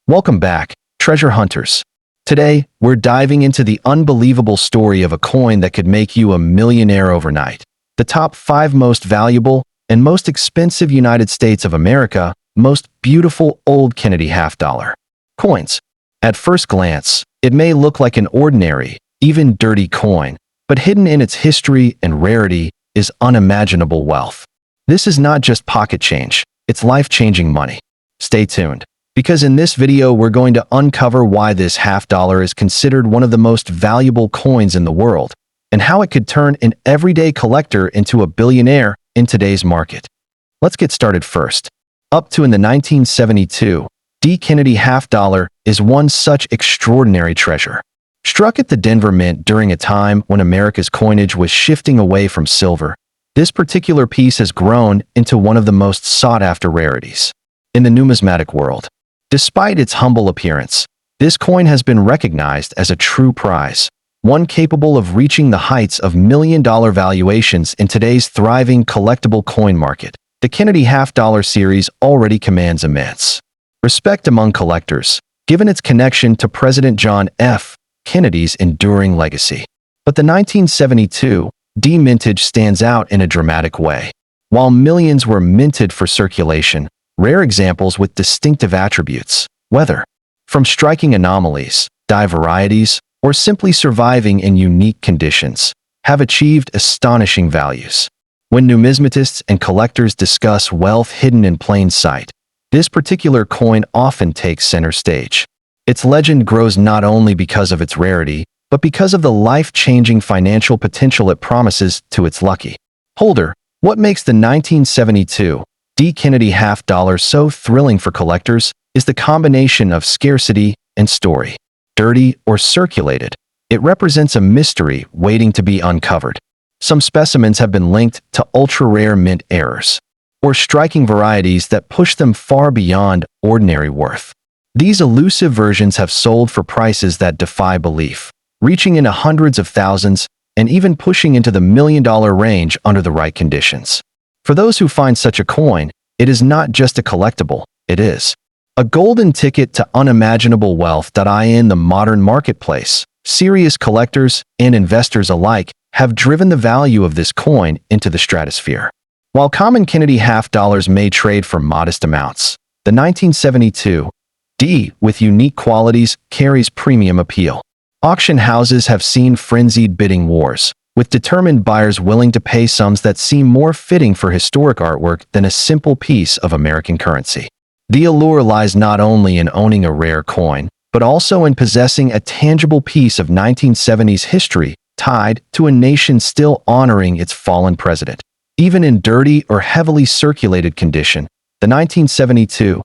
Welcome back, treasure hunters. Today, we're diving into the unbelievable story of a coin that could make you a millionaire overnight. The top 5 most valuable and most expensive United States of America, most beautiful old Kennedy half-dollar coins. At first glance, it may look like an ordinary, even dirty coin, but hidden in its history and rarity is unimaginable wealth. This is not just pocket change, it's life-changing money. Stay tuned, because in this video we're going to uncover why this half-dollar is considered one of the most valuable coins in the world, and how it could turn an everyday collector into a billionaire in today's market. Let's get started first. Up to in the 1972, D. Kennedy half-dollar is one such extraordinary treasure. Struck at the Denver Mint during a time when America's coinage was shifting away from silver, this particular piece has grown into one of the most sought-after rarities in the numismatic world. Despite its humble appearance, this coin has been recognized as a true prize, one capable of reaching the heights of million-dollar valuations in today's thriving collectible coin market. The Kennedy half-dollar series already commands immense respect among collectors, given its connection to President John F. Kennedy's enduring legacy. But the 1972 D mintage stands out in a dramatic way. While millions were minted for circulation, rare examples with distinctive attributes, whether from striking anomalies, die varieties, or simply surviving in unique conditions, have achieved astonishing values. When numismatists and collectors discuss wealth hidden in plain sight, this particular coin often takes center stage. Its legend grows not only because of its rarity, but because of the life-changing financial potential it promises to its lucky holder. What makes the 1972 D. Kennedy half-dollar so thrilling for collectors is the combination of scarcity and story. Dirty or circulated, it represents a mystery waiting to be uncovered. Some specimens have been linked to ultra-rare mint errors, or striking varieties that push them far beyond ordinary worth. These elusive versions have sold for prices that defy belief, reaching into hundreds of thousands and even pushing into the million-dollar range under the right conditions. For those who find such a coin, it is not just a collectible, it is a golden ticket to unimaginable wealth. In the modern marketplace, serious collectors and investors alike have driven the value of this coin into the stratosphere. While common Kennedy half-dollars may trade for modest amounts, the 1972 D, with unique qualities, carries premium appeal. Auction houses have seen frenzied bidding wars, with determined buyers willing to pay sums that seem more fitting for historic artwork than a simple piece of American currency. The allure lies not only in owning a rare coin, but also in possessing a tangible piece of 1970s history tied to a nation still honoring its fallen president. Even in dirty or heavily circulated condition, the 1972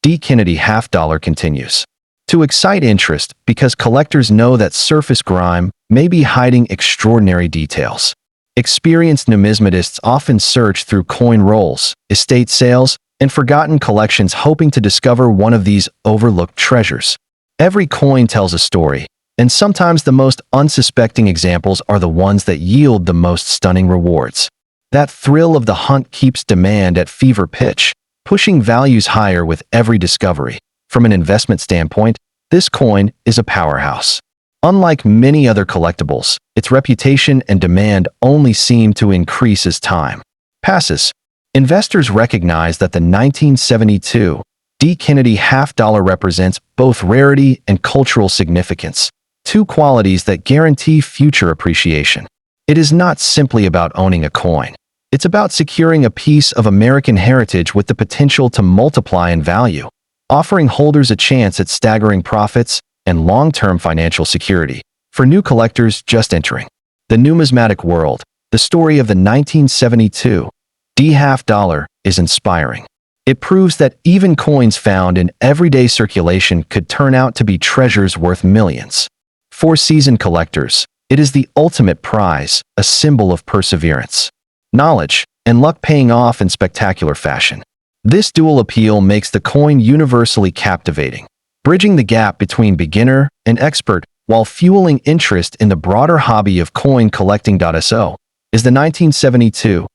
D. Kennedy half-dollar continues to excite interest because collectors know that surface grime may be hiding extraordinary details. Experienced numismatists often search through coin rolls, estate sales, and forgotten collections hoping to discover one of these overlooked treasures. Every coin tells a story, and sometimes the most unsuspecting examples are the ones that yield the most stunning rewards. That thrill of the hunt keeps demand at fever pitch, pushing values higher with every discovery. From an investment standpoint, this coin is a powerhouse. Unlike many other collectibles, its reputation and demand only seem to increase as time passes. Investors recognize that the 1972 D. Kennedy half-dollar represents both rarity and cultural significance, two qualities that guarantee future appreciation. It is not simply about owning a coin. It's about securing a piece of American heritage with the potential to multiply in value, offering holders a chance at staggering profits and long-term financial security. For new collectors just entering the numismatic world, the story of the 1972 D. half-dollar is inspiring. It proves that even coins found in everyday circulation could turn out to be treasures worth millions. For seasoned collectors, it is the ultimate prize, a symbol of perseverance, knowledge, and luck paying off in spectacular fashion. This dual appeal makes the coin universally captivating, bridging the gap between beginner and expert while fueling interest in the broader hobby of coin collecting. So, is the 1972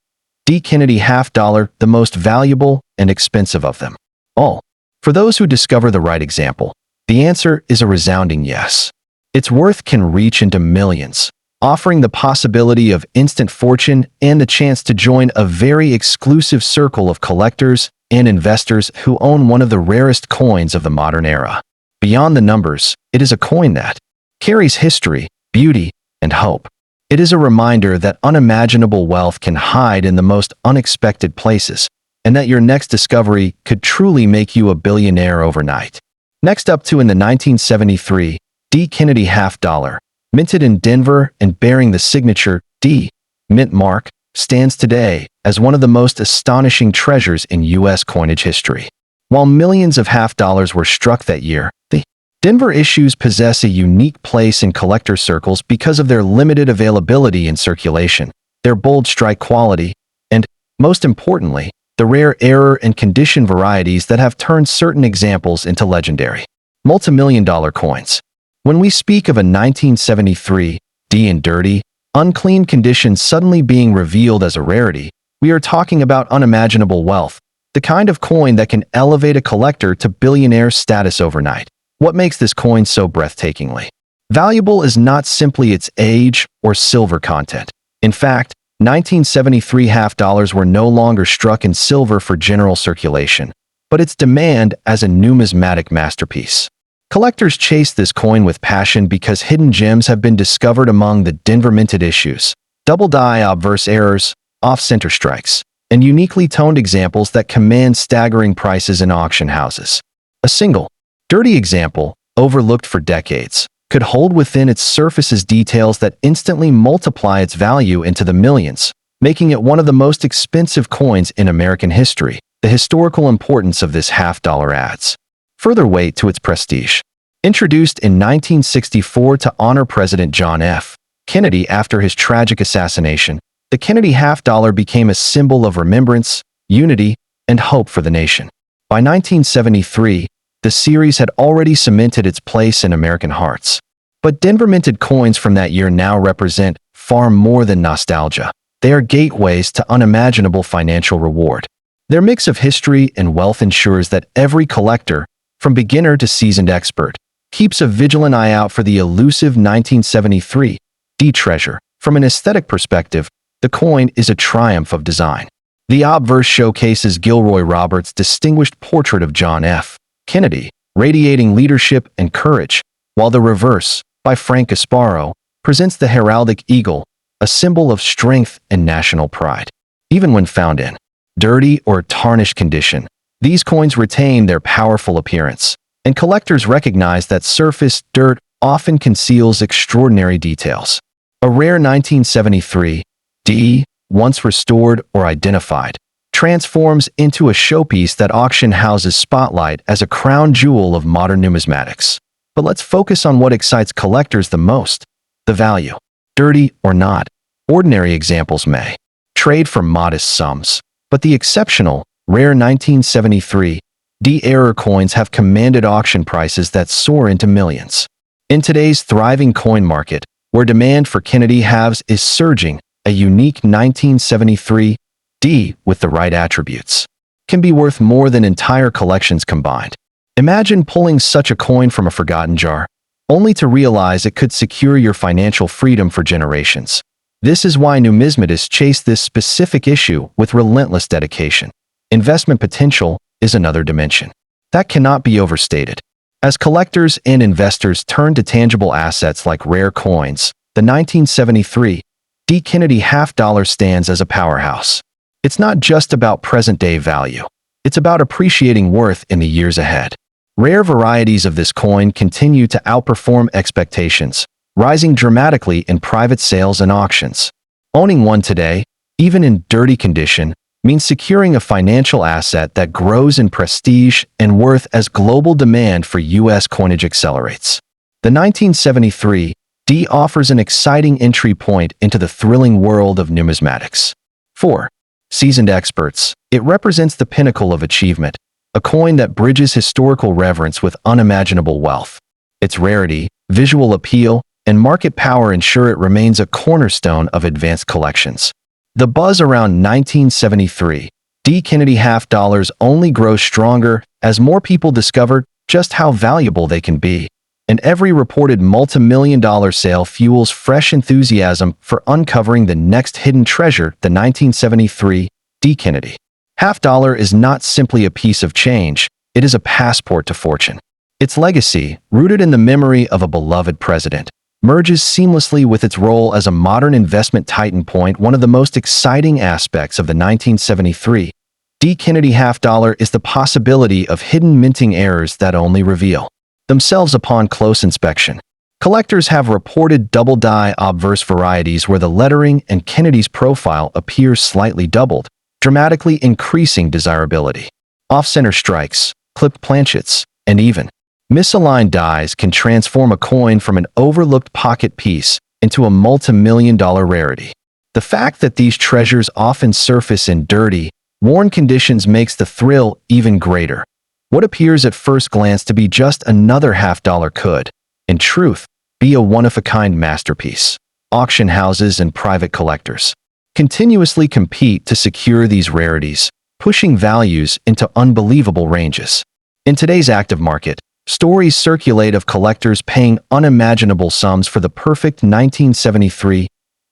D. Kennedy half-dollar the most valuable and expensive of them all? For those who discover the right example, the answer is a resounding yes. Its worth can reach into millions, offering the possibility of instant fortune and the chance to join a very exclusive circle of collectors and investors who own one of the rarest coins of the modern era. Beyond the numbers, it is a coin that carries history, beauty, and hope. It is a reminder that unimaginable wealth can hide in the most unexpected places, and that your next discovery could truly make you a billionaire overnight. Next up in the 1973 D. Kennedy half dollar, minted in Denver and bearing the signature D. mint mark, stands today as one of the most astonishing treasures in U.S. coinage history. While millions of half dollars were struck that year, the Denver issues possess a unique place in collector circles because of their limited availability and circulation, their bold strike quality, and, most importantly, the rare error and condition varieties that have turned certain examples into legendary multimillion-dollar coins. When we speak of a 1973 D in dirty, unclean condition suddenly being revealed as a rarity, we are talking about unimaginable wealth, the kind of coin that can elevate a collector to billionaire status overnight. What makes this coin so breathtakingly valuable is not simply its age or silver content. In fact, 1973 half dollars were no longer struck in silver for general circulation, but its demand as a numismatic masterpiece. Collectors chase this coin with passion because hidden gems have been discovered among the Denver minted issues, double die obverse errors, off-center strikes, and uniquely toned examples that command staggering prices in auction houses. A single, dirty example, overlooked for decades, could hold within its surfaces details that instantly multiply its value into the millions, making it one of the most expensive coins in American history. The historical importance of this half dollar adds further weight to its prestige. Introduced in 1964 to honor President John F. Kennedy after his tragic assassination, the Kennedy half dollar became a symbol of remembrance, unity, and hope for the nation. By 1973, the series had already cemented its place in American hearts. But Denver minted coins from that year now represent far more than nostalgia. They are gateways to unimaginable financial reward. Their mix of history and wealth ensures that every collector, from beginner to seasoned expert, keeps a vigilant eye out for the elusive 1973 D treasure. From an aesthetic perspective, the coin is a triumph of design. The obverse showcases Gilroy Roberts' distinguished portrait of John F. Kennedy, radiating leadership and courage, while the reverse, by Frank Gasparo, presents the heraldic eagle, a symbol of strength and national pride. Even when found in dirty or tarnished condition, these coins retain their powerful appearance, and collectors recognize that surface dirt often conceals extraordinary details. A rare 1973 D, once restored or identified, transforms into a showpiece that auction houses spotlight as a crown jewel of modern numismatics. But let's focus on what excites collectors the most: the value. Dirty or not, ordinary examples may trade for modest sums, but the exceptional, rare 1973 D error coins have commanded auction prices that soar into millions. In today's thriving coin market, where demand for Kennedy halves is surging, a unique 1973 D with the right attributes can be worth more than entire collections combined. Imagine pulling such a coin from a forgotten jar, only to realize it could secure your financial freedom for generations. This is why numismatists chase this specific issue with relentless dedication. Investment potential is another dimension that cannot be overstated. As collectors and investors turn to tangible assets like rare coins, the 1973 D Kennedy half dollar stands as a powerhouse. It's not just about present-day value. It's about appreciating worth in the years ahead. Rare varieties of this coin continue to outperform expectations, rising dramatically in private sales and auctions. Owning one today, even in dirty condition, means securing a financial asset that grows in prestige and worth as global demand for U.S. coinage accelerates. The 1973 D offers an exciting entry point into the thrilling world of numismatics. For seasoned experts, it represents the pinnacle of achievement, a coin that bridges historical reverence with unimaginable wealth. Its rarity, visual appeal, and market power ensure it remains a cornerstone of advanced collections. The buzz around 1973 D. Kennedy half dollars only grow stronger as more people discover just how valuable they can be. And every reported multi-million-dollar sale fuels fresh enthusiasm for uncovering the next hidden treasure, the 1973 D. Kennedy half dollar is not simply a piece of change, it is a passport to fortune. Its legacy, rooted in the memory of a beloved president, merges seamlessly with its role as a modern investment titan point. One of the most exciting aspects of the 1973 D. Kennedy half dollar is the possibility of hidden minting errors that only reveal themselves upon close inspection. Collectors have reported double-die obverse varieties where the lettering and Kennedy's profile appears slightly doubled, dramatically increasing desirability. Off-center strikes, clipped planchets, and even misaligned dies can transform a coin from an overlooked pocket piece into a multi-million-dollar rarity. The fact that these treasures often surface in dirty, worn conditions makes the thrill even greater. What appears at first glance to be just another half dollar could, in truth, be a one-of-a-kind masterpiece. Auction houses and private collectors continuously compete to secure these rarities, pushing values into unbelievable ranges. In today's active market, stories circulate of collectors paying unimaginable sums for the perfect 1973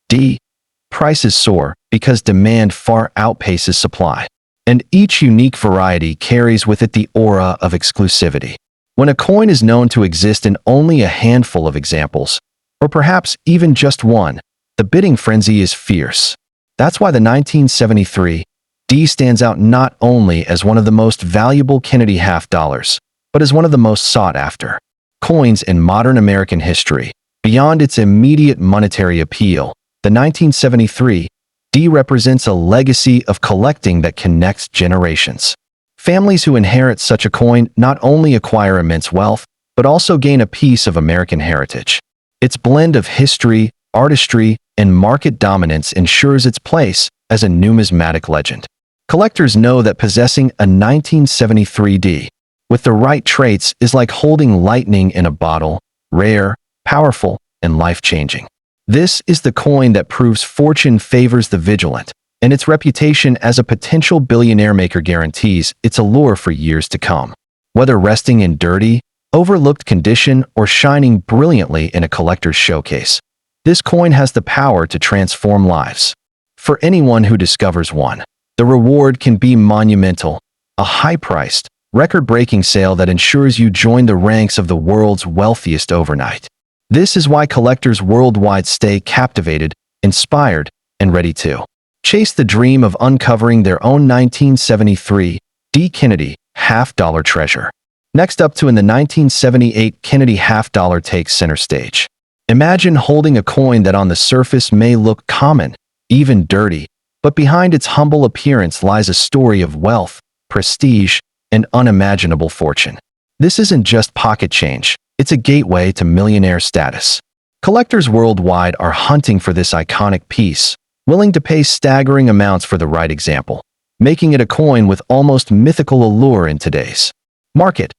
D. Prices soar because demand far outpaces supply, and each unique variety carries with it the aura of exclusivity. When a coin is known to exist in only a handful of examples, or perhaps even just one, the bidding frenzy is fierce. That's why the 1973 D stands out not only as one of the most valuable Kennedy half dollars, but as one of the most sought after coins in modern American history. Beyond its immediate monetary appeal, the 1973 D represents a legacy of collecting that connects generations. Families who inherit such a coin not only acquire immense wealth, but also gain a piece of American heritage. Its blend of history, artistry, and market dominance ensures its place as a numismatic legend. Collectors know that possessing a 1973 D with the right traits is like holding lightning in a bottle, rare, powerful, and life-changing. This is the coin that proves fortune favors the vigilant, and its reputation as a potential billionaire maker guarantees its allure for years to come. Whether resting in dirty, overlooked condition or shining brilliantly in a collector's showcase, this coin has the power to transform lives. For anyone who discovers one, the reward can be monumental, a high-priced, record-breaking sale that ensures you join the ranks of the world's wealthiest overnight. This is why collectors worldwide stay captivated, inspired, and ready to chase the dream of uncovering their own 1973 D. Kennedy half dollar treasure. Next up, in the 1978 Kennedy half dollar takes center stage. Imagine holding a coin that on the surface may look common, even dirty, but behind its humble appearance lies a story of wealth, prestige, and unimaginable fortune. This isn't just pocket change. It's a gateway to millionaire status. Collectors worldwide are hunting for this iconic piece, willing to pay staggering amounts for the right example, making it a coin with almost mythical allure in today's market.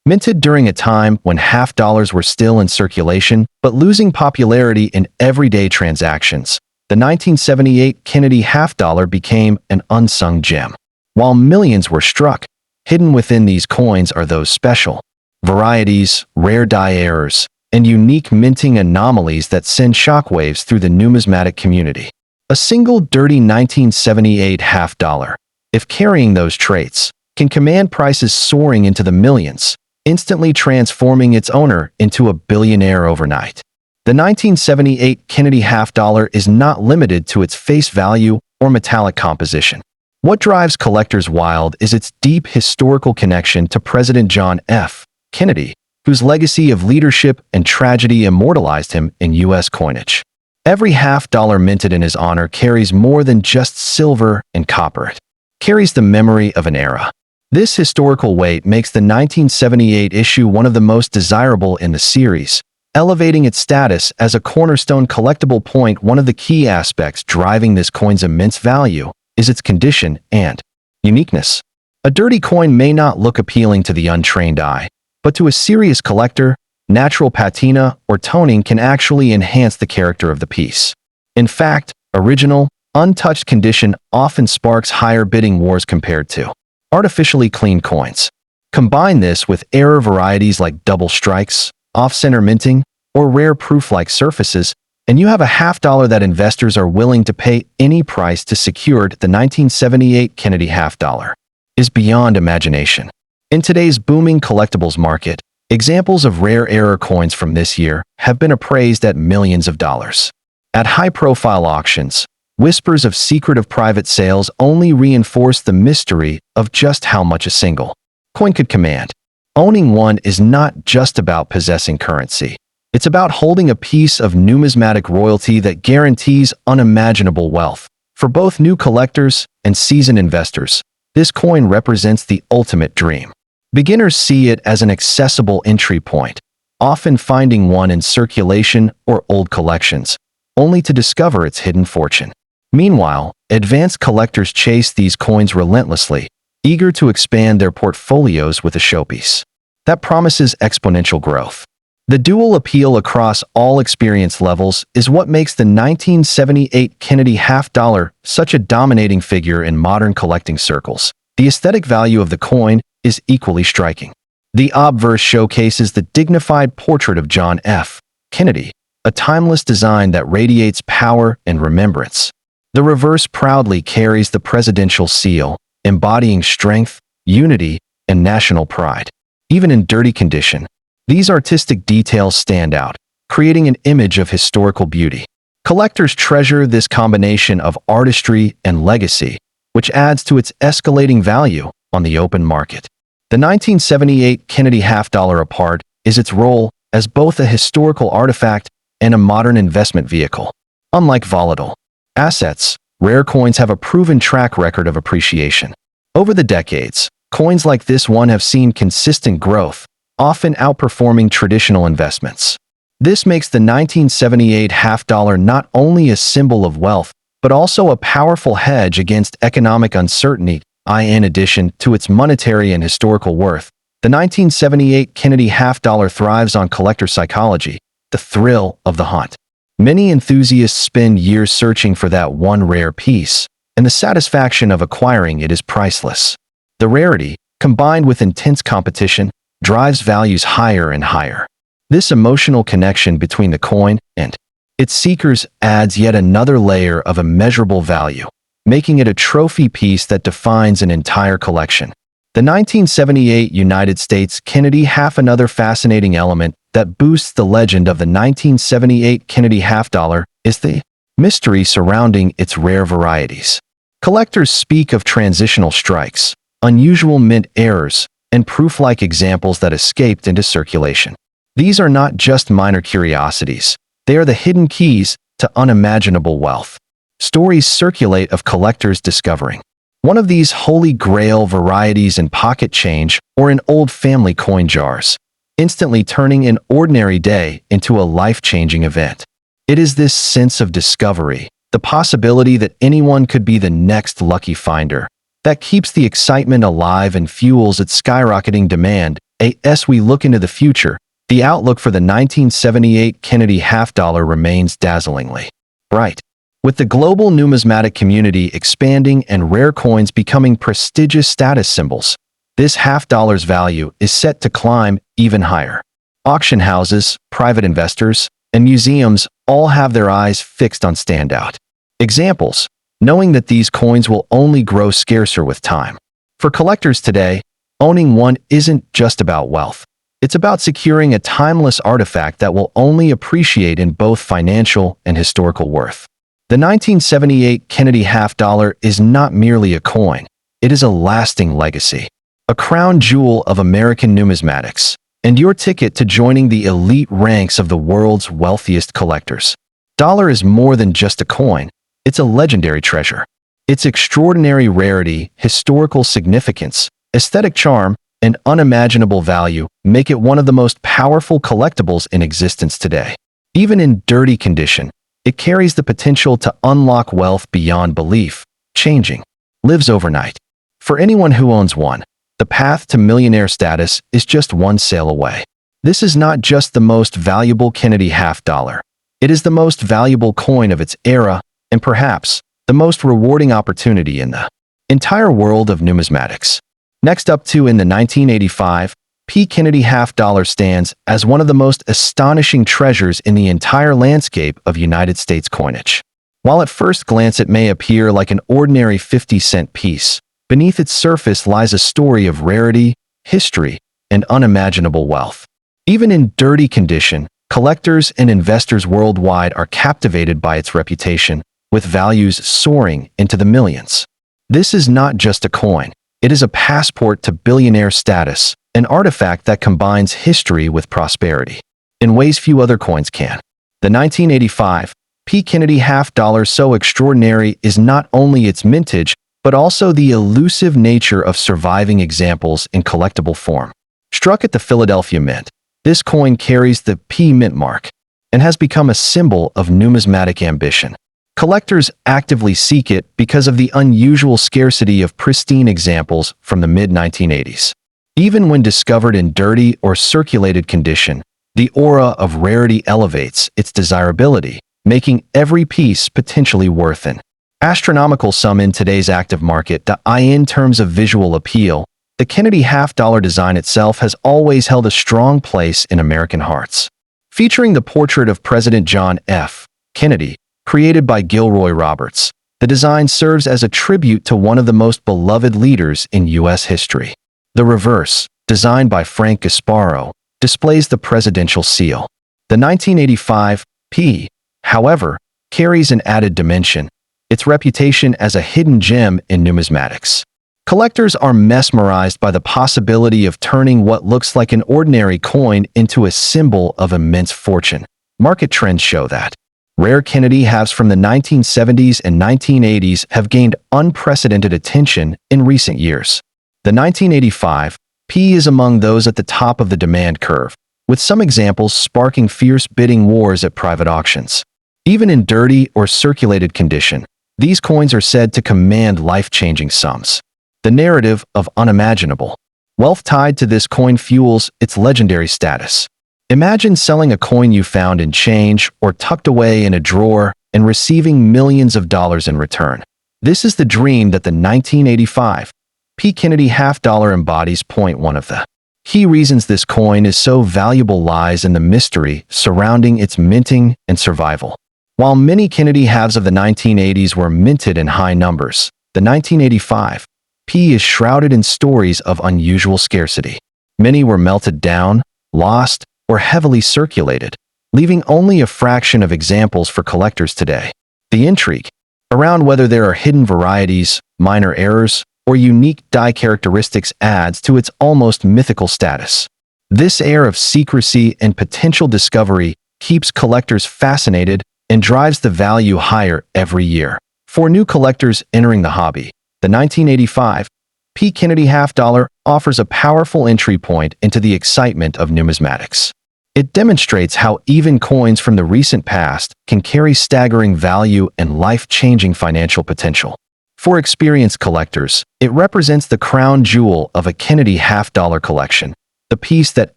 Minted during a time when half dollars were still in circulation but losing popularity in everyday transactions, the 1978 Kennedy half dollar became an unsung gem. While millions were struck, hidden within these coins are those special varieties, rare die errors, and unique minting anomalies that send shockwaves through the numismatic community. A single dirty 1978 half dollar, if carrying those traits, can command prices soaring into the millions, instantly transforming its owner into a billionaire overnight. The 1978 Kennedy half dollar is not limited to its face value or metallic composition. What drives collectors wild is its deep historical connection to President John F. Kennedy, whose legacy of leadership and tragedy immortalized him in U.S. coinage. Every half dollar minted in his honor carries more than just silver and copper. It carries the memory of an era. This historical weight makes the 1978 issue one of the most desirable in the series, elevating its status as a cornerstone collectible point. One of the key aspects driving this coin's immense value is its condition and uniqueness. A dirty coin may not look appealing to the untrained eye, but to a serious collector, natural patina or toning can actually enhance the character of the piece. In fact, original, untouched condition often sparks higher bidding wars compared to artificially clean coins. Combine this with error varieties like double strikes, off-center minting, or rare proof-like surfaces, and you have a half-dollar that investors are willing to pay any price to secure. The 1978 Kennedy half-dollar is beyond imagination. In today's booming collectibles market, examples of rare error coins from this year have been appraised at millions of dollars. At high-profile auctions, whispers of secretive private sales only reinforce the mystery of just how much a single coin could command. Owning one is not just about possessing currency. It's about holding a piece of numismatic royalty that guarantees unimaginable wealth. For both new collectors and seasoned investors, this coin represents the ultimate dream. Beginners see it as an accessible entry point, often finding one in circulation or old collections, only to discover its hidden fortune. Meanwhile, advanced collectors chase these coins relentlessly, eager to expand their portfolios with a showpiece that promises exponential growth. The dual appeal across all experience levels is what makes the 1978 Kennedy half-dollar such a dominating figure in modern collecting circles. The aesthetic value of the coin is equally striking. The obverse showcases the dignified portrait of John F. Kennedy, a timeless design that radiates power and remembrance. The reverse proudly carries the presidential seal, embodying strength, unity, and national pride. Even in dirty condition, these artistic details stand out, creating an image of historical beauty. Collectors treasure this combination of artistry and legacy, which adds to its escalating value on the open market. The 1978 Kennedy half-dollar apart is its role as both a historical artifact and a modern investment vehicle. Unlike volatile assets, rare coins have a proven track record of appreciation. Over the decades, coins like this one have seen consistent growth, often outperforming traditional investments. This makes the 1978 half-dollar not only a symbol of wealth, but also a powerful hedge against economic uncertainty. In addition to its monetary and historical worth, the 1978 Kennedy half-dollar thrives on collector psychology, the thrill of the hunt. Many enthusiasts spend years searching for that one rare piece, and the satisfaction of acquiring it is priceless. The rarity, combined with intense competition, drives values higher and higher. This emotional connection between the coin and its seekers adds yet another layer of immeasurable value, making it a trophy piece that defines an entire collection. The 1978 United States Kennedy half. Another fascinating element that boosts the legend of the 1978 Kennedy half-dollar is the mystery surrounding its rare varieties. Collectors speak of transitional strikes, unusual mint errors, and proof-like examples that escaped into circulation. These are not just minor curiosities. They are the hidden keys to unimaginable wealth. Stories circulate of collectors discovering one of these holy grail varieties in pocket change or in old family coin jars, instantly turning an ordinary day into a life-changing event. It is this sense of discovery, the possibility that anyone could be the next lucky finder, that keeps the excitement alive and fuels its skyrocketing demand. As we look into the future, the outlook for the 1978 Kennedy half-dollar remains dazzlingly bright. With the global numismatic community expanding and rare coins becoming prestigious status symbols, this half-dollar's value is set to climb even higher. Auction houses, private investors, and museums all have their eyes fixed on standout examples, knowing that these coins will only grow scarcer with time. For collectors today, owning one isn't just about wealth. It's about securing a timeless artifact that will only appreciate in both financial and historical worth. The 1978 Kennedy half-dollar is not merely a coin. It is a lasting legacy, a crown jewel of American numismatics, and your ticket to joining the elite ranks of the world's wealthiest collectors. Dollar is more than just a coin. It's a legendary treasure. Its extraordinary rarity, historical significance, aesthetic charm, and unimaginable value make it one of the most powerful collectibles in existence today. Even in dirty condition, it carries the potential to unlock wealth beyond belief, changing lives overnight. For anyone who owns one, the path to millionaire status is just one sale away. This is not just the most valuable Kennedy half-dollar. It is the most valuable coin of its era, and perhaps the most rewarding opportunity in the entire world of numismatics. Next up to in the 1985, P. Kennedy half dollar stands as one of the most astonishing treasures in the entire landscape of United States coinage. While at first glance it may appear like an ordinary 50-cent piece, beneath its surface lies a story of rarity, history, and unimaginable wealth. Even in dirty condition, collectors and investors worldwide are captivated by its reputation, with values soaring into the millions. This is not just a coin. It is a passport to billionaire status, an artifact that combines history with prosperity in ways few other coins can. The 1985 P. Kennedy half dollar so extraordinary is not only its mintage, but also the elusive nature of surviving examples in collectible form. Struck at the Philadelphia Mint, this coin carries the P Mint mark and has become a symbol of numismatic ambition. Collectors actively seek it because of the unusual scarcity of pristine examples from the mid-1980s. Even when discovered in dirty or circulated condition, the aura of rarity elevates its desirability, making every piece potentially worth an astronomical sum in today's active market. In terms of visual appeal, the Kennedy half dollar design itself has always held a strong place in American hearts. Featuring the portrait of President John F. Kennedy, created by Gilroy Roberts, the design serves as a tribute to one of the most beloved leaders in U.S. history. The reverse, designed by Frank Gasparo, displays the presidential seal. The 1985 P, however, carries an added dimension, its reputation as a hidden gem in numismatics. Collectors are mesmerized by the possibility of turning what looks like an ordinary coin into a symbol of immense fortune. Market trends show that rare Kennedy halves from the 1970s and 1980s have gained unprecedented attention in recent years. The 1985 P is among those at the top of the demand curve, with some examples sparking fierce bidding wars at private auctions. Even in dirty or circulated condition, these coins are said to command life-changing sums. The narrative of unimaginable wealth tied to this coin fuels its legendary status. Imagine selling a coin you found in change or tucked away in a drawer and receiving millions of dollars in return. This is the dream that the 1985 P. Kennedy half dollar embodies. One of the key reasons this coin is so valuable lies in the mystery surrounding its minting and survival. While many Kennedy halves of the 1980s were minted in high numbers, the 1985 P is shrouded in stories of unusual scarcity. Many were melted down, lost, or heavily circulated, leaving only a fraction of examples for collectors today. The intrigue around whether there are hidden varieties, minor errors, or unique die characteristics adds to its almost mythical status. This air of secrecy and potential discovery keeps collectors fascinated and drives the value higher every year. For new collectors entering the hobby, the 1985 P. Kennedy half dollar offers a powerful entry point into the excitement of numismatics. It demonstrates how even coins from the recent past can carry staggering value and life-changing financial potential. For experienced collectors, it represents the crown jewel of a Kennedy half dollar collection, the piece that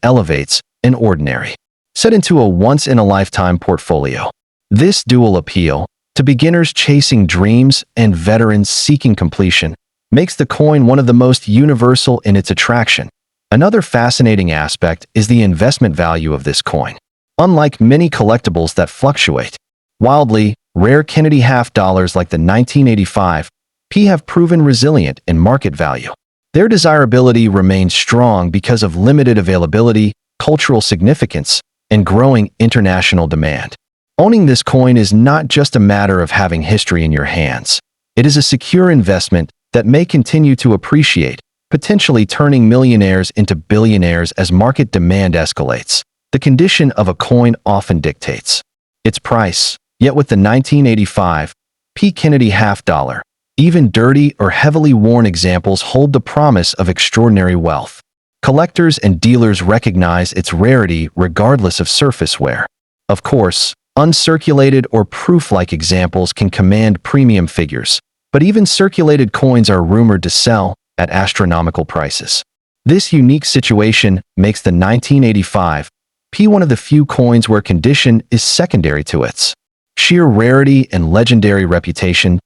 elevates an ordinary set into a once-in-a-lifetime portfolio. This dual appeal, to beginners chasing dreams and veterans seeking completion, makes the coin one of the most universal in its attraction. Another fascinating aspect is the investment value of this coin. Unlike many collectibles that fluctuate wildly, rare Kennedy half dollars like the 1985 P have proven resilient in market value. Their desirability remains strong because of limited availability, cultural significance, and growing international demand. Owning this coin is not just a matter of having history in your hands. It is a secure investment that may continue to appreciate, potentially turning millionaires into billionaires as market demand escalates. The condition of a coin often dictates its price, yet with the 1985 P. Kennedy half dollar, even dirty or heavily worn examples hold the promise of extraordinary wealth. Collectors and dealers recognize its rarity regardless of surface wear. Of course, uncirculated or proof-like examples can command premium figures, but even circulated coins are rumored to sell at astronomical prices. This unique situation makes the 1985 P one of the few coins where condition is secondary to its sheer rarity and legendary reputation.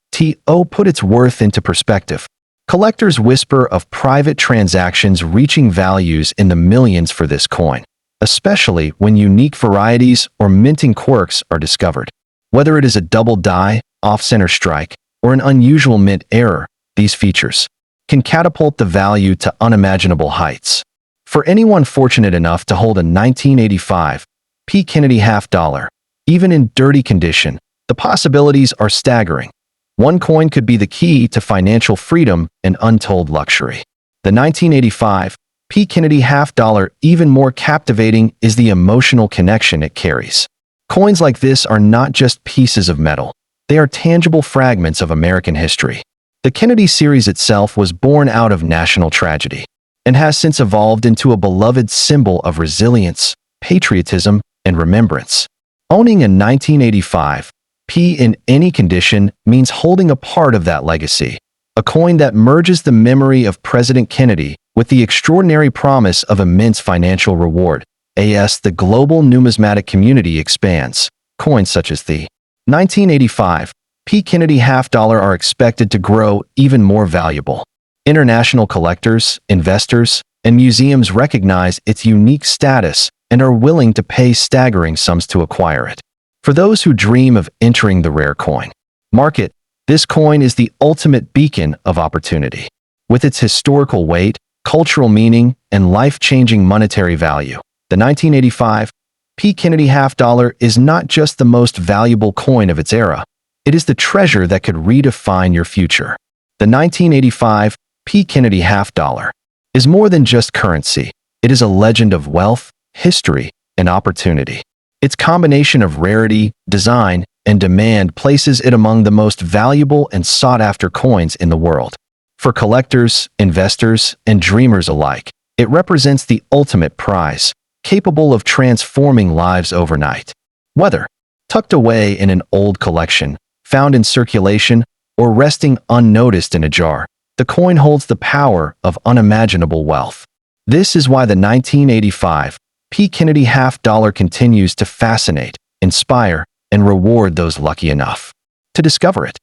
put its worth into perspective. Collectors whisper of private transactions reaching values in the millions for this coin, especially when unique varieties or minting quirks are discovered. Whether it is a double die, off-center strike, or an unusual mint error, these features can catapult the value to unimaginable heights. For anyone fortunate enough to hold a 1985 P. Kennedy half dollar, even in dirty condition, the possibilities are staggering. One coin could be the key to financial freedom and untold luxury. The 1985 P. Kennedy half dollar, even more captivating is the emotional connection it carries. Coins like this are not just pieces of metal. They are tangible fragments of American history. The Kennedy series itself was born out of national tragedy and has since evolved into a beloved symbol of resilience, patriotism, and remembrance. Owning a 1985 P in any condition means holding a part of that legacy, a coin that merges the memory of President Kennedy with the extraordinary promise of immense financial reward. As the global numismatic community expands, coins such as the 1985 P. Kennedy half dollar are expected to grow even more valuable. International collectors, investors, and museums recognize its unique status and are willing to pay staggering sums to acquire it. For those who dream of entering the rare coin market, this coin is the ultimate beacon of opportunity. With its historical weight, cultural meaning, and life-changing monetary value, the 1985 P. Kennedy half dollar is not just the most valuable coin of its era. It is the treasure that could redefine your future. The 1985 P. Kennedy half dollar is more than just currency. It is a legend of wealth, history, and opportunity. Its combination of rarity, design, and demand places it among the most valuable and sought-after coins in the world. For collectors, investors, and dreamers alike, it represents the ultimate prize, capable of transforming lives overnight. Whether tucked away in an old collection, found in circulation, or resting unnoticed in a jar, the coin holds the power of unimaginable wealth. This is why the 1985 P. Kennedy half dollar continues to fascinate, inspire, and reward those lucky enough to discover it.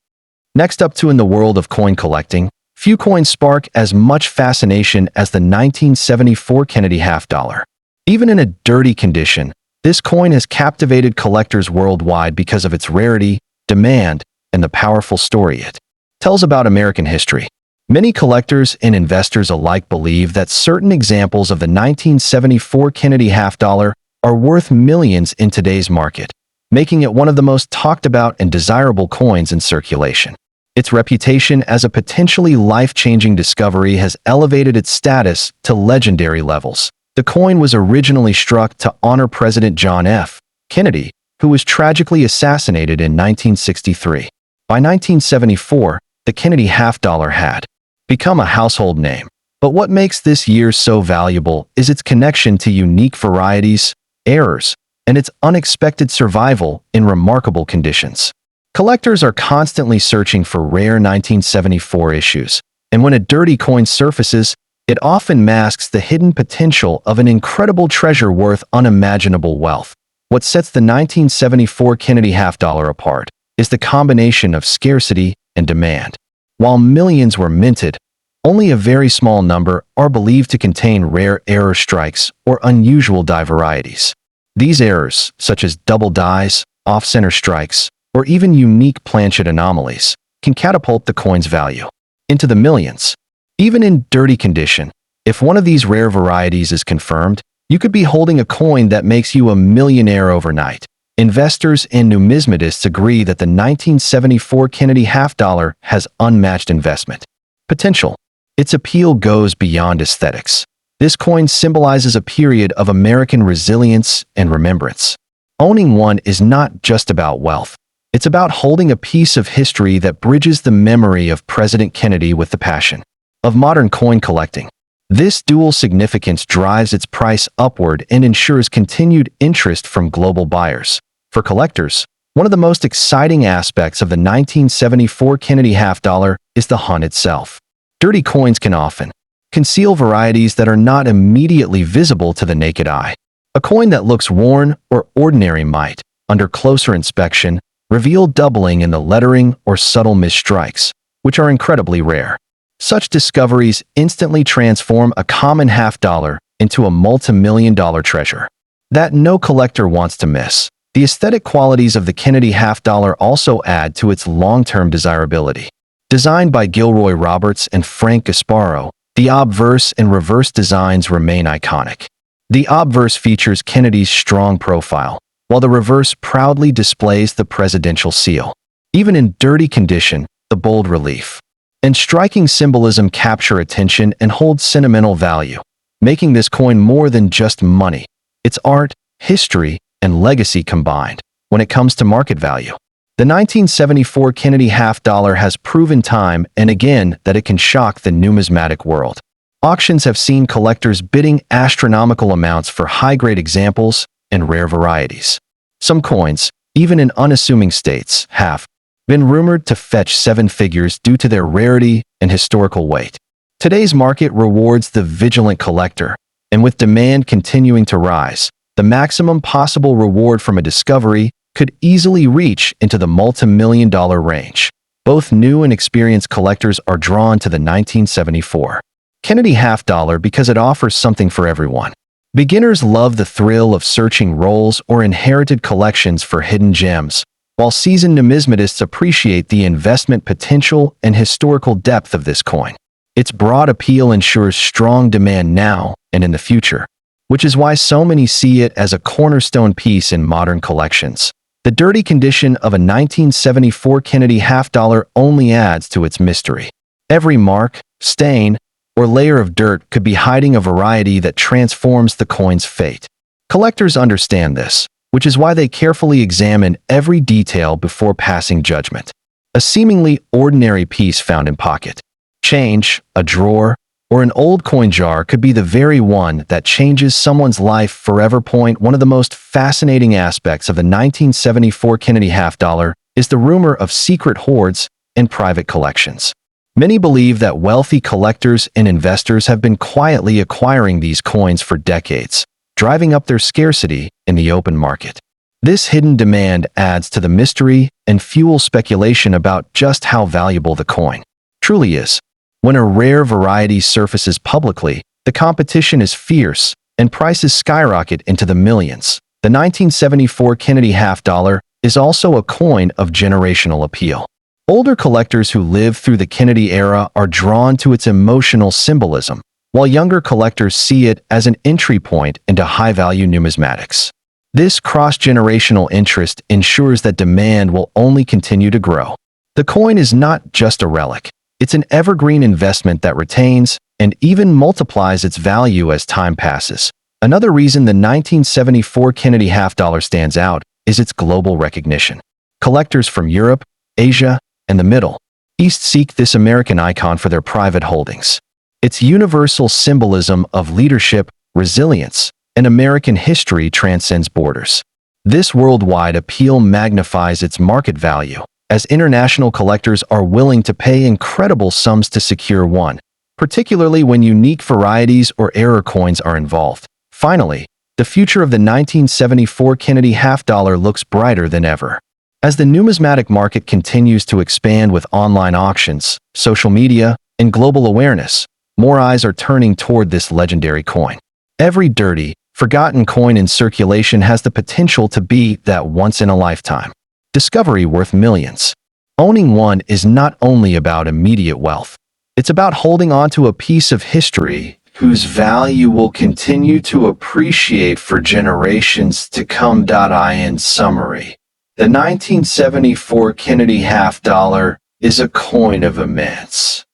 Next up in the world of coin collecting, few coins spark as much fascination as the 1974 Kennedy half dollar. Even in a dirty condition, this coin has captivated collectors worldwide because of its rarity, demand, and the powerful story it tells about American history. Many collectors and investors alike believe that certain examples of the 1974 Kennedy half dollar are worth millions in today's market, making it one of the most talked about and desirable coins in circulation. Its reputation as a potentially life-changing discovery has elevated its status to legendary levels. The coin was originally struck to honor President John F. Kennedy, who was tragically assassinated in 1963. By 1974, the Kennedy half dollar had become a household name. But what makes this year so valuable is its connection to unique varieties, errors, and its unexpected survival in remarkable conditions. Collectors are constantly searching for rare 1974 issues, and when a dirty coin surfaces, it often masks the hidden potential of an incredible treasure worth unimaginable wealth. What sets the 1974 Kennedy half dollar apart is the combination of scarcity and demand. While millions were minted, only a very small number are believed to contain rare error strikes or unusual die varieties. These errors, such as double dies, off-center strikes, or even unique planchet anomalies, can catapult the coin's value into the millions. Even in dirty condition, if one of these rare varieties is confirmed, you could be holding a coin that makes you a millionaire overnight. Investors and numismatists agree that the 1974 Kennedy half dollar has unmatched investment potential. Its appeal goes beyond aesthetics. This coin symbolizes a period of American resilience and remembrance. Owning one is not just about wealth. It's about holding a piece of history that bridges the memory of President Kennedy with the passion of modern coin collecting. This dual significance drives its price upward and ensures continued interest from global buyers. For collectors, one of the most exciting aspects of the 1974 Kennedy half dollar is the hunt itself. Dirty coins can often conceal varieties that are not immediately visible to the naked eye. A coin that looks worn or ordinary might, under closer inspection, reveal doubling in the lettering or subtle misstrikes, which are incredibly rare. Such discoveries instantly transform a common half-dollar into a multi-million-dollar treasure that no collector wants to miss. The aesthetic qualities of the Kennedy half-dollar also add to its long-term desirability. Designed by Gilroy Roberts and Frank Gasparo, the obverse and reverse designs remain iconic. The obverse features Kennedy's strong profile, while the reverse proudly displays the presidential seal. Even in dirty condition, the bold relief and striking symbolism capture attention and hold sentimental value, making this coin more than just money. It's art, history, and legacy combined when it comes to market value. The 1974 Kennedy half-dollar has proven time and again that it can shock the numismatic world. Auctions have seen collectors bidding astronomical amounts for high-grade examples and rare varieties. Some coins, even in unassuming states, have been rumored to fetch seven figures due to their rarity and historical weight. Today's market rewards the vigilant collector, and with demand continuing to rise, the maximum possible reward from a discovery could easily reach into the multi-million-dollar range. Both new and experienced collectors are drawn to the 1974 Kennedy half-dollar because it offers something for everyone. Beginners love the thrill of searching rolls or inherited collections for hidden gems, while seasoned numismatists appreciate the investment potential and historical depth of this coin. Its broad appeal ensures strong demand now and in the future, which is why so many see it as a cornerstone piece in modern collections. The dirty condition of a 1974 Kennedy half-dollar only adds to its mystery. Every mark, stain, or layer of dirt could be hiding a variety that transforms the coin's fate. Collectors understand this, which is why they carefully examine every detail before passing judgment. A seemingly ordinary piece found in pocket, change, a drawer, or an old coin jar could be the very one that changes someone's life forever. One of the most fascinating aspects of the 1974 Kennedy half-dollar is the rumor of secret hoards and private collections. Many believe that wealthy collectors and investors have been quietly acquiring these coins for decades, driving up their scarcity in the open market. This hidden demand adds to the mystery and fuels speculation about just how valuable the coin truly is. When a rare variety surfaces publicly, the competition is fierce and prices skyrocket into the millions. The 1974 Kennedy half-dollar is also a coin of generational appeal. Older collectors who lived through the Kennedy era are drawn to its emotional symbolism, while younger collectors see it as an entry point into high-value numismatics. This cross-generational interest ensures that demand will only continue to grow. The coin is not just a relic. It's an evergreen investment that retains and even multiplies its value as time passes. Another reason the 1974 Kennedy half-dollar stands out is its global recognition. Collectors from Europe, Asia, and the Middle East seek this American icon for their private holdings. Its universal symbolism of leadership, resilience, and American history transcends borders. This worldwide appeal magnifies its market value, as international collectors are willing to pay incredible sums to secure one, particularly when unique varieties or error coins are involved. Finally, the future of the 1974 Kennedy half-dollar looks brighter than ever. As the numismatic market continues to expand with online auctions, social media, and global awareness, more eyes are turning toward this legendary coin. Every dirty, forgotten coin in circulation has the potential to be that once-in-a-lifetime discovery worth millions. Owning one is not only about immediate wealth. It's about holding on to a piece of history whose value will continue to appreciate for generations to come. In summary, the 1974 Kennedy half-dollar is a coin of immense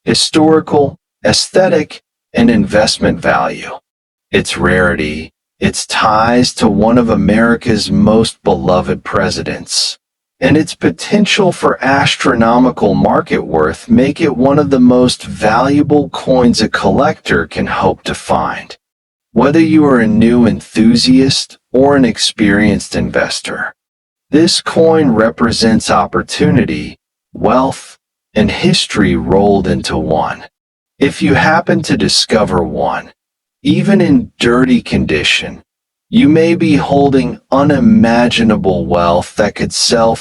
historical, aesthetic, and investment value. Its rarity, its ties to one of America's most beloved presidents, and its potential for astronomical market worth make it one of the most valuable coins a collector can hope to find. Whether you are a new enthusiast or an experienced investor, this coin represents opportunity, wealth, and history rolled into one. If you happen to discover one, even in dirty condition, you may be holding unimaginable wealth that could sell